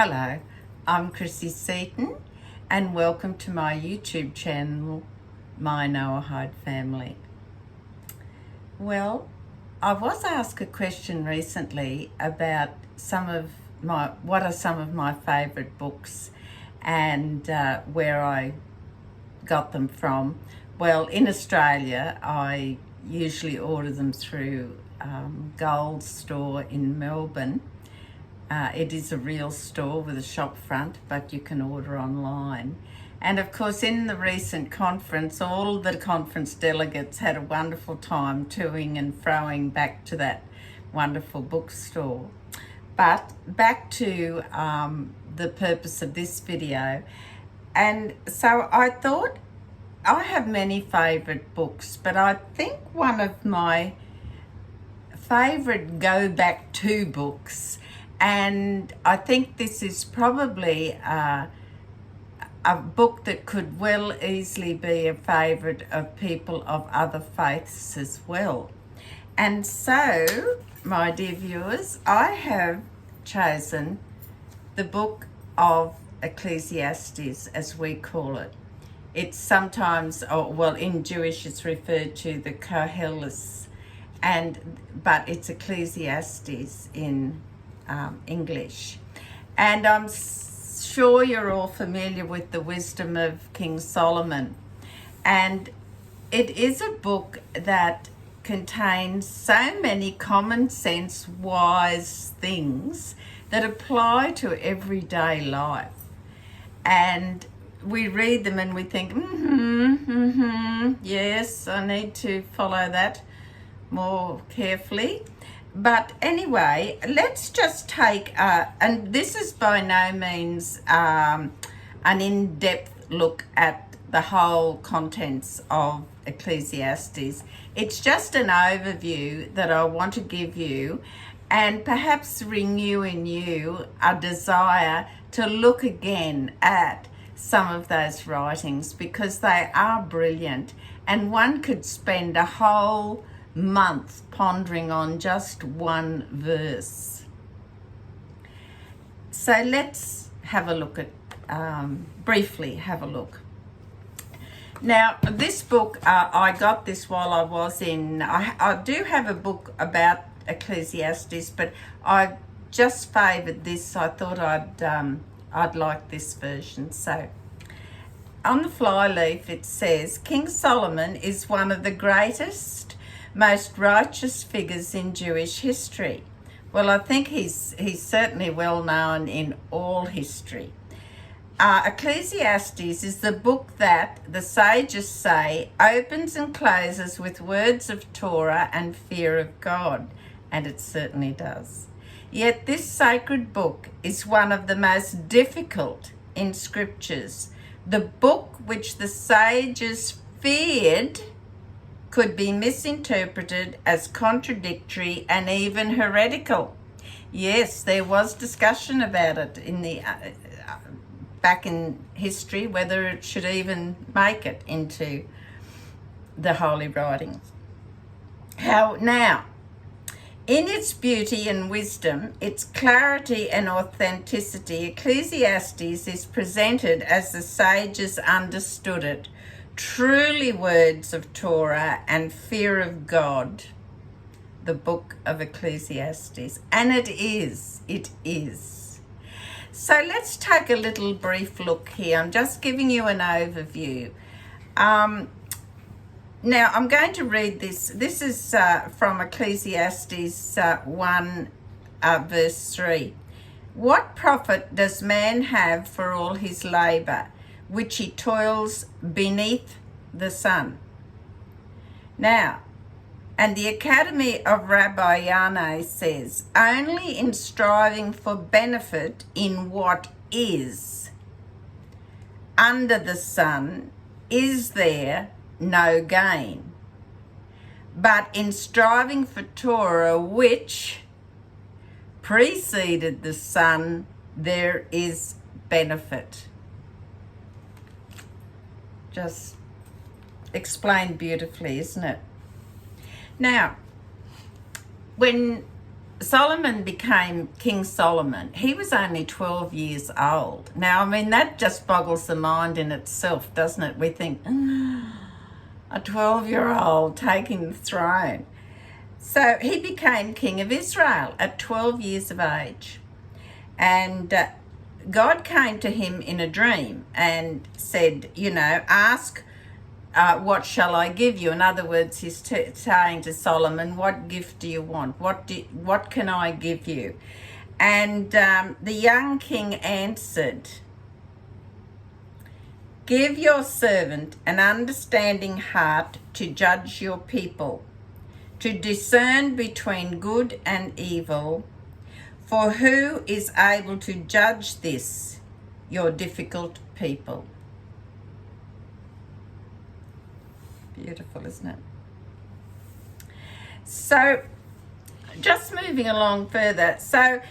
Hello, I'm Chrissy Seaton and welcome to my YouTube channel, My Noahide Family. Well, I was asked a question recently about what are some of my favourite books and where I got them from. Well, in Australia, I usually order them through Gold Store in Melbourne. It is a real store with a shop front, but you can order online. And of course, in the recent conference, all the conference delegates had a wonderful time toing and froing back to that wonderful bookstore. But back to the purpose of this video. And so I thought, I have many favourite books, but I think one of my favourite go back to books, and I think this is probably a book that could well easily be a favourite of people of other faiths as well. And so, my dear viewers, I have chosen the book of Ecclesiastes, as we call it. It's sometimes, in Jewish it's referred to the Koheles, but it's Ecclesiastes in English. And I'm sure you're all familiar with the wisdom of King Solomon. And it is a book that contains so many common sense, wise things that apply to everyday life. And we read them and we think, yes, I need to follow that more carefully. But anyway, let's just take, and this is by no means an in-depth look at the whole contents of Ecclesiastes. It's just an overview that I want to give you and perhaps renew in you a desire to look again at some of those writings, because they are brilliant and one could spend a whole month pondering on just one verse. So let's have a look at, briefly have a look. Now, this book, I got this while I was in, I do have a book about Ecclesiastes, but I just favoured this. I thought I'd like this version. So on the flyleaf it says, King Solomon is one of the greatest, most righteous figures in Jewish history. Well, I think he's certainly well known in all history. Ecclesiastes is the book that, the sages say, opens and closes with words of Torah and fear of God, and it certainly does. Yet this sacred book is one of the most difficult in scriptures. The book which the sages feared could be misinterpreted as contradictory and even heretical. Yes, there was discussion about it in the back in history, whether it should even make it into the holy writings. Now, in its beauty and wisdom, its clarity and authenticity, Ecclesiastes is presented as the sages understood it, truly words of Torah and fear of God, the book of Ecclesiastes. And it is. So let's take a little brief look here. I'm just giving you an overview. Now, I'm going to read this. This is from Ecclesiastes 1, verse 3. What profit does man have for all his labour, which he toils beneath the sun? Now, and the Academy of Rabbi Yannai says, only in striving for benefit in what is under the sun is there no gain, but in striving for Torah, which preceded the sun, there is benefit. Just explained beautifully, isn't it? Now, when Solomon became King Solomon. He was only 12 years old. Now, I mean, that just boggles the mind in itself, doesn't it? We think, a 12-year-old taking the throne. So he became king of Israel at 12 years of age. And God came to him in a dream and said, ask, what shall I give you? In other words, he's saying to Solomon, what gift do you want? What can I give you? And the young king answered, give your servant an understanding heart to judge your people, to discern between good and evil. For who is able to judge this, your difficult people? Beautiful, isn't it? So, just moving along further. So,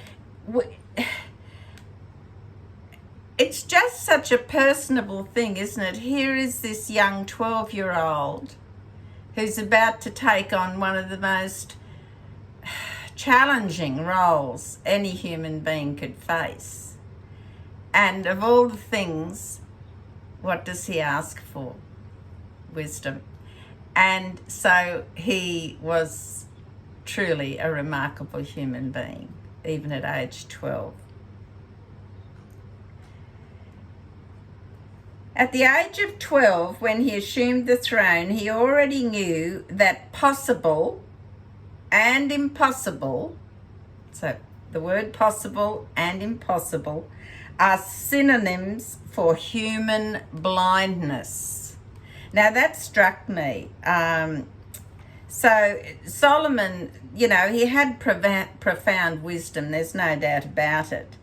it's just such a personable thing, isn't it? Here is this young 12-year-old who's about to take on one of the most challenging roles any human being could face. And of all the things, what does he ask for? Wisdom. And so he was truly a remarkable human being, even at age 12. At the age of 12, when he assumed the throne, he already knew that possible and impossible, so the word possible and impossible, are synonyms for human blindness. Now that struck me. So Solomon, he had profound wisdom, there's no doubt about it.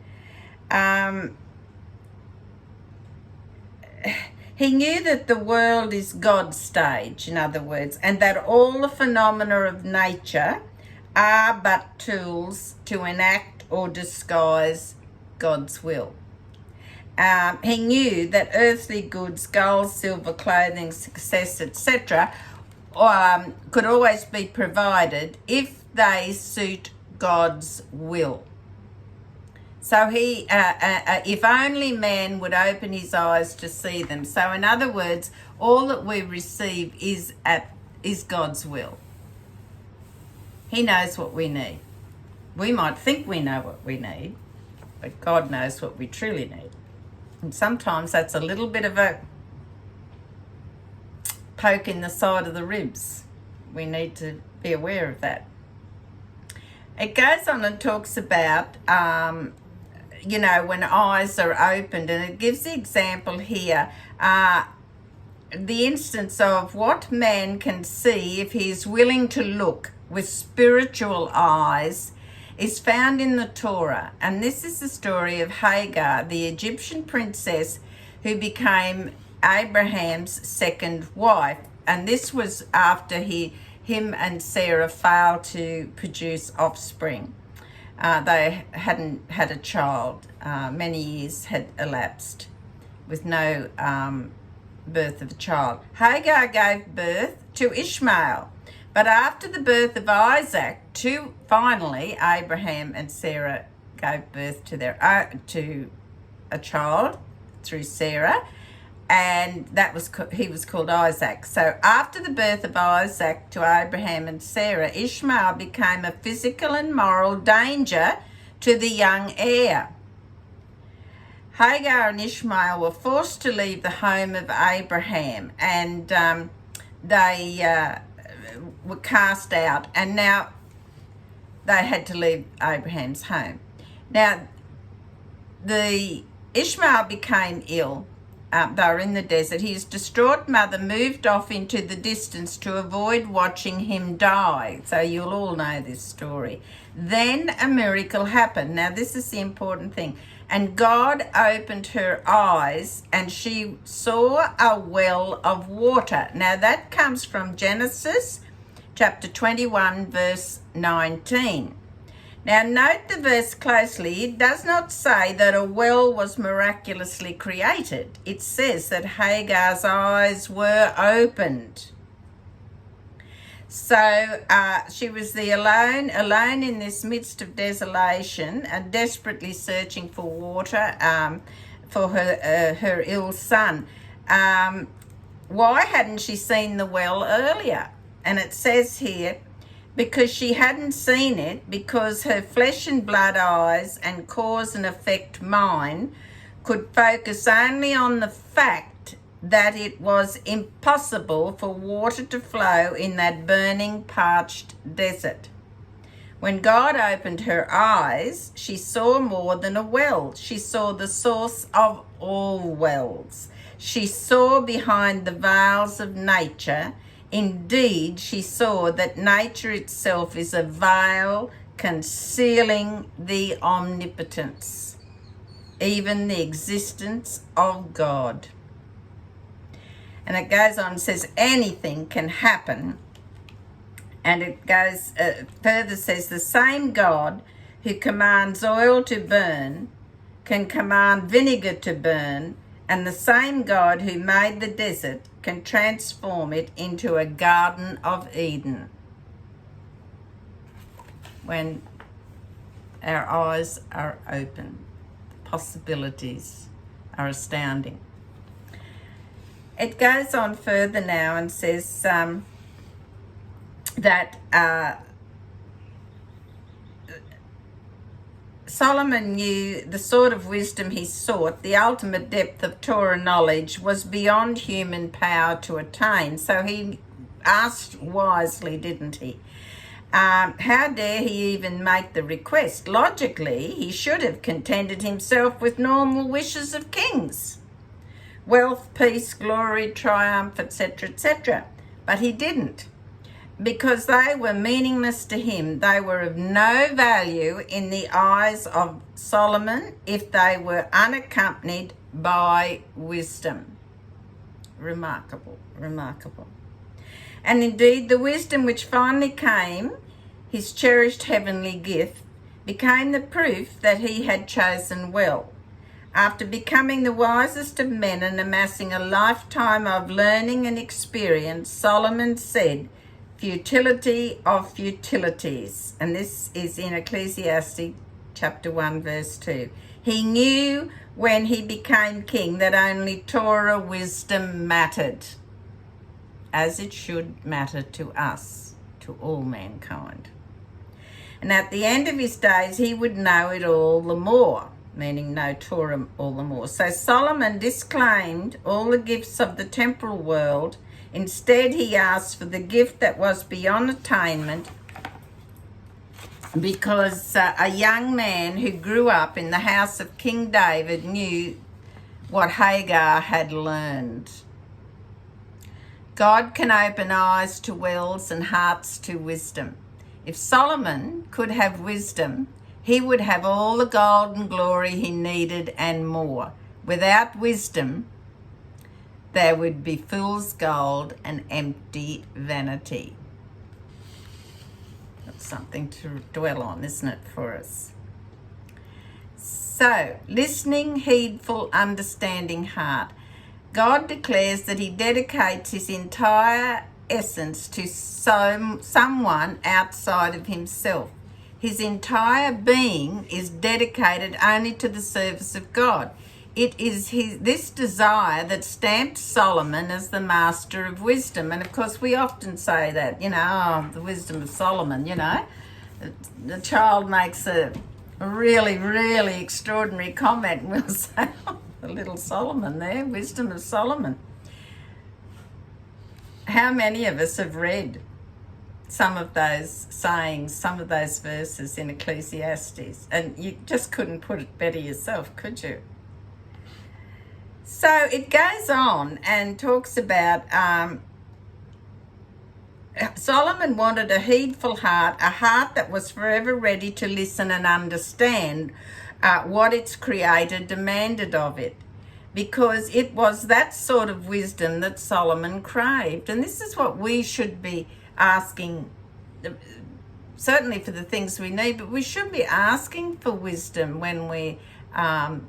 He knew that the world is God's stage, in other words, and that all the phenomena of nature are but tools to enact or disguise God's will. He knew that earthly goods, gold, silver, clothing, success, etc., could always be provided if they suit God's will. So he, if only man would open his eyes to see them. So in other words, all that we receive is God's will. He knows what we need. We might think we know what we need, but God knows what we truly need. And sometimes that's a little bit of a poke in the side of the ribs. We need to be aware of that. It goes on and talks about, when eyes are opened, and it gives the example here, the instance of what man can see if he is willing to look with spiritual eyes is found in the Torah. And this is the story of Hagar, the Egyptian princess who became Abraham's second wife. And this was after him and Sarah failed to produce offspring. They hadn't had a child. Many years had elapsed with no birth of a child. Hagar gave birth to Ishmael. But after the birth of Isaac, finally Abraham and Sarah gave birth to a child through Sarah, and he was called Isaac. So after the birth of Isaac to Abraham and Sarah, Ishmael became a physical and moral danger to the young heir. Hagar and Ishmael were forced to leave the home of Abraham, and they were cast out, and now they had to leave Abraham's home. Now, the Ishmael became ill. They were in the desert. His distraught mother moved off into the distance to avoid watching him die. So you'll all know this story. Then a miracle happened. Now, this is the important thing. And God opened her eyes, and she saw a well of water. Now, that comes from Genesis chapter 21, verse 19. Now, note the verse closely. It does not say that a well was miraculously created. It says that Hagar's eyes were opened. So she was alone in this midst of desolation and desperately searching for water for her ill son. Why hadn't she seen the well earlier? And it says here, because she hadn't seen it, because her flesh and blood eyes and cause and effect mind could focus only on the fact that it was impossible for water to flow in that burning, parched desert. When God opened her eyes, she saw more than a well. She saw the source of all wells. She saw behind the veils of nature. Indeed, she saw that nature itself is a veil concealing the omnipotence, even the existence of God. And it goes on and says anything can happen. And it goes further, says the same God who commands oil to burn can command vinegar to burn, and the same God who made the desert can transform it into a Garden of Eden. When our eyes are open, the possibilities are astounding. It goes on further now and says that Solomon knew the sort of wisdom he sought, the ultimate depth of Torah knowledge, was beyond human power to attain. So he asked wisely, didn't he? How dare he even make the request? Logically, he should have contented himself with normal wishes of kings. Wealth, peace, glory, triumph, etc., etc. But he didn't. Because they were meaningless to him. They were of no value in the eyes of Solomon if they were unaccompanied by wisdom. Remarkable, remarkable. And indeed, the wisdom which finally came, his cherished heavenly gift, became the proof that he had chosen well. After becoming the wisest of men and amassing a lifetime of learning and experience, Solomon said, futility of futilities. And this is in Ecclesiastes chapter 1 verse 2. He knew when he became king that only Torah wisdom mattered, as it should matter to us, to all mankind. And at the end of his days he would know it all the more, meaning know Torah all the more. So Solomon disclaimed all the gifts of the temporal world. Instead, he asked for the gift that was beyond attainment, because a young man who grew up in the house of King David knew what Hagar had learned. God can open eyes to wells and hearts to wisdom. If Solomon could have wisdom, he would have all the gold and glory he needed and more. Without wisdom, there would be fool's gold and empty vanity. That's something to dwell on, isn't it, for us? So, listening, heedful, understanding heart. God declares that he dedicates his entire essence to someone outside of himself. His entire being is dedicated only to the service of God. It is this desire that stamped Solomon as the master of wisdom. And of course, we often say that, the wisdom of Solomon, The child makes a really, really extraordinary comment, and we'll say, the little Solomon there, wisdom of Solomon. How many of us have read some of those sayings, some of those verses in Ecclesiastes? And you just couldn't put it better yourself, could you? So it goes on and talks about Solomon wanted a heedful heart, a heart that was forever ready to listen and understand what its creator demanded of it, because it was that sort of wisdom that Solomon craved. And this is what we should be asking, certainly for the things we need, but we should be asking for wisdom when we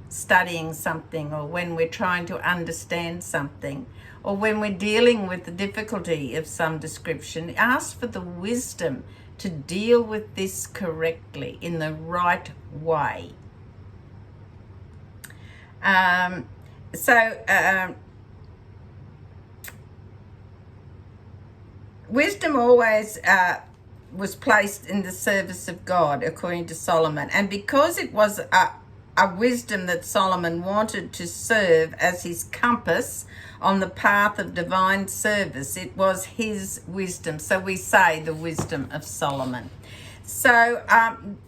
studying something, or when we're trying to understand something, or when we're dealing with the difficulty of some description. Ask for the wisdom to deal with this correctly in the right way. Wisdom always was placed in the service of God, according to Solomon. And because it was a wisdom that Solomon wanted to serve as his compass on the path of divine service, it was his wisdom. So we say the wisdom of Solomon. So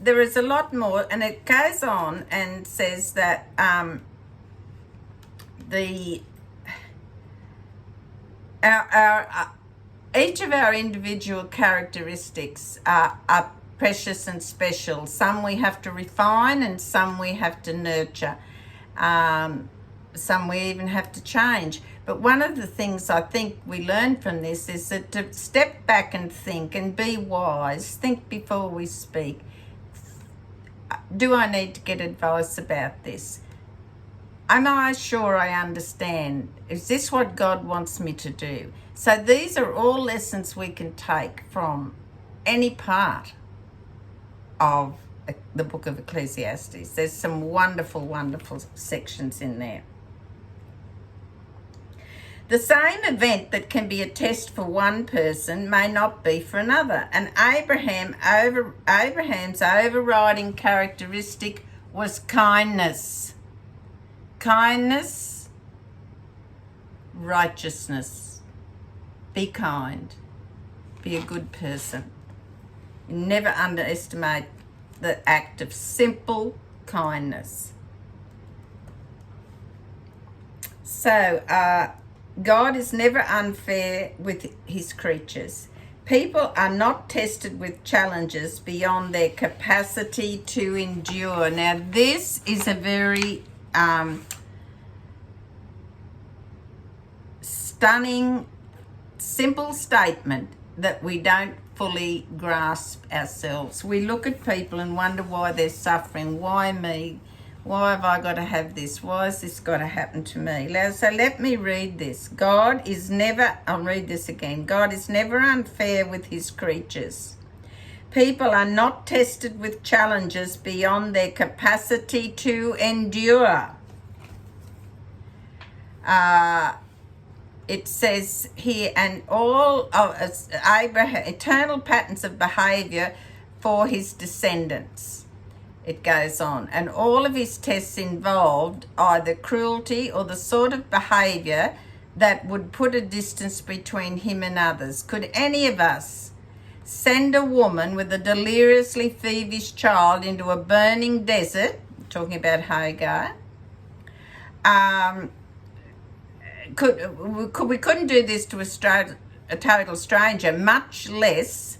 there is a lot more, and it goes on and says that each of our individual characteristics are precious and special. Some we have to refine, and some we have to nurture. Some we even have to change. But one of the things I think we learn from this is that to step back and think and be wise. Think before we speak. Do I need to get advice about this? Am I sure I understand? Is this what God wants me to do? So these are all lessons we can take from any part of the book of Ecclesiastes. There's some wonderful, wonderful sections in there. The same event that can be a test for one person may not be for another. And Abraham's overriding characteristic was kindness. Kindness, righteousness. Be kind. Be a good person. Never underestimate the act of simple kindness. So, God is never unfair with his creatures. People are not tested with challenges beyond their capacity to endure. Now, this is a very stunning, simple statement that we don't fully grasp ourselves. We look at people and wonder why they're suffering. Why me? Why have I got to have this? Why has this got to happen to me? So let me read this. I'll read this again. God is never unfair with his creatures. People are not tested with challenges beyond their capacity to endure. It says here, and all of Abraham, eternal patterns of behavior for his descendants. It goes on, and all of his tests involved either cruelty or the sort of behavior that would put a distance between him and others. Could any of us send a woman with a deliriously feverish child into a burning desert, talking about Hagar? We couldn't do this to a total stranger, much less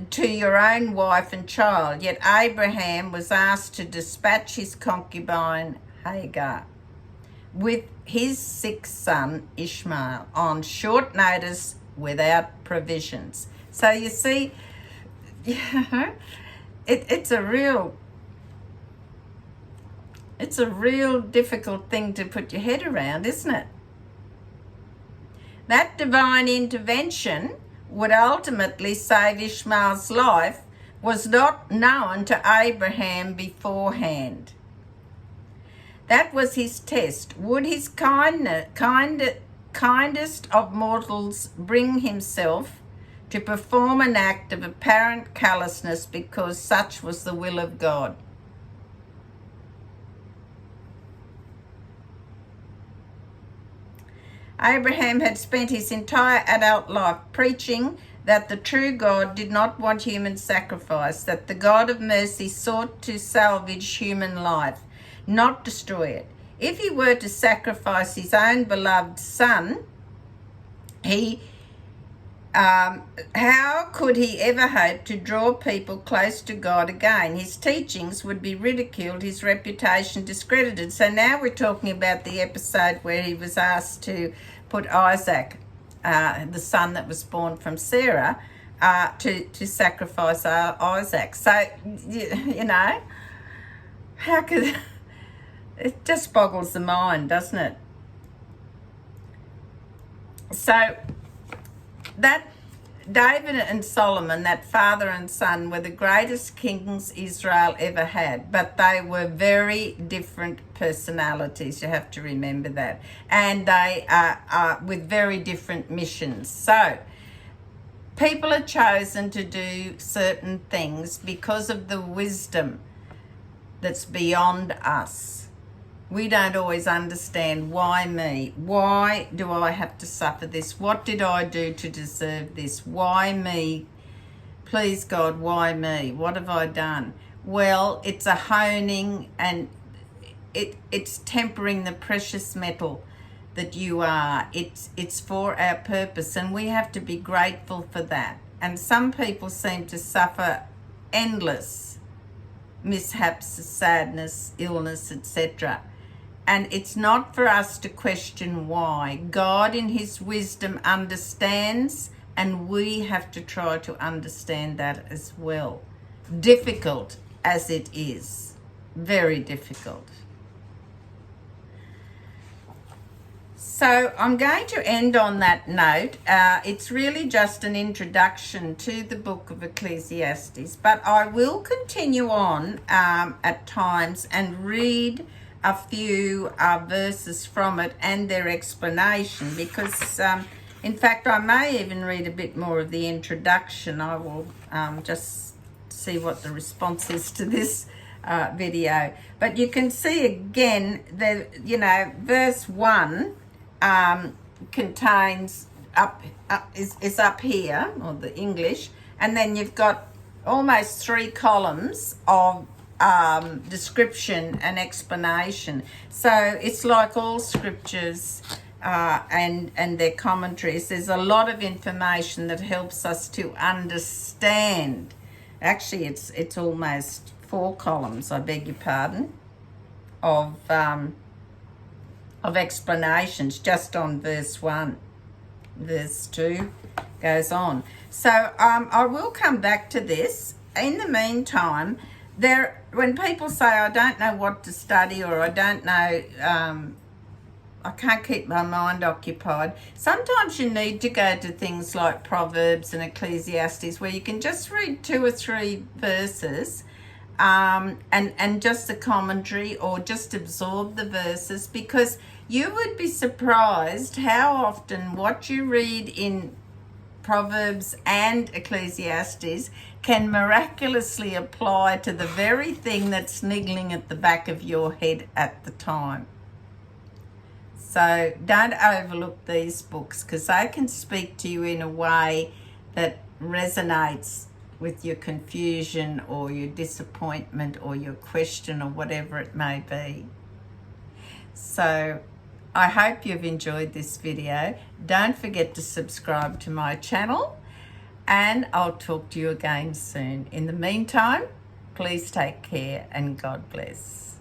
to your own wife and child. Yet Abraham was asked to dispatch his concubine Hagar with his sixth son Ishmael on short notice without provisions. So you see, it's a real difficult thing to put your head around, isn't it? That divine intervention would ultimately save Ishmael's life was not known to Abraham beforehand. That was his test. Would his kindest of mortals bring himself to perform an act of apparent callousness because such was the will of God? Abraham had spent his entire adult life preaching that the true God did not want human sacrifice, that the God of mercy sought to salvage human life, not destroy it. If he were to sacrifice his own beloved son, how could he ever hope to draw people close to God again? His teachings would be ridiculed, his reputation discredited. So now we're talking about the episode where he was asked to put Isaac, the son that was born from Sarah, to sacrifice Isaac. So, you know, how could, it just boggles the mind, doesn't it? So that David and Solomon, that father and son, were the greatest kings Israel ever had, but they were very different personalities. You have to remember that. And they are with very different missions. So people are chosen to do certain things because of the wisdom that's beyond us. We don't always understand, why me? Why do I have to suffer this? What did I do to deserve this? Why me? Please God, why me? What have I done? Well, it's a honing, and it's tempering the precious metal that you are. It's for our purpose, and we have to be grateful for that. And some people seem to suffer endless mishaps, sadness, illness, etc. And it's not for us to question why. God in his wisdom understands, and we have to try to understand that as well. Difficult as it is. Very difficult. So I'm going to end on that note. It's really just an introduction to the book of Ecclesiastes, but I will continue on at times and read a few verses from it and their explanation, because in fact I may even read a bit more of the introduction. I will just see what the response is to this video. But you can see again that, verse 1 contains is up here, or the English, and then you've got almost 3 columns of description and explanation. So it's like all scriptures and their commentaries. There's a lot of information that helps us to understand. Actually, it's almost 4 columns, I beg your pardon, of explanations just on verse 1. Verse 2 goes on. So I will come back to this. In the meantime, when people say, I don't know what to study, or I don't know, I can't keep my mind occupied, sometimes you need to go to things like Proverbs and Ecclesiastes, where you can just read 2 or 3 verses and just the commentary, or just absorb the verses, because you would be surprised how often what you read in Proverbs and Ecclesiastes can miraculously apply to the very thing that's niggling at the back of your head at the time. So don't overlook these books, because they can speak to you in a way that resonates with your confusion or your disappointment or your question or whatever it may be. So I hope you've enjoyed this video. Don't forget to subscribe to my channel, and I'll talk to you again soon. In the meantime, please take care and God bless.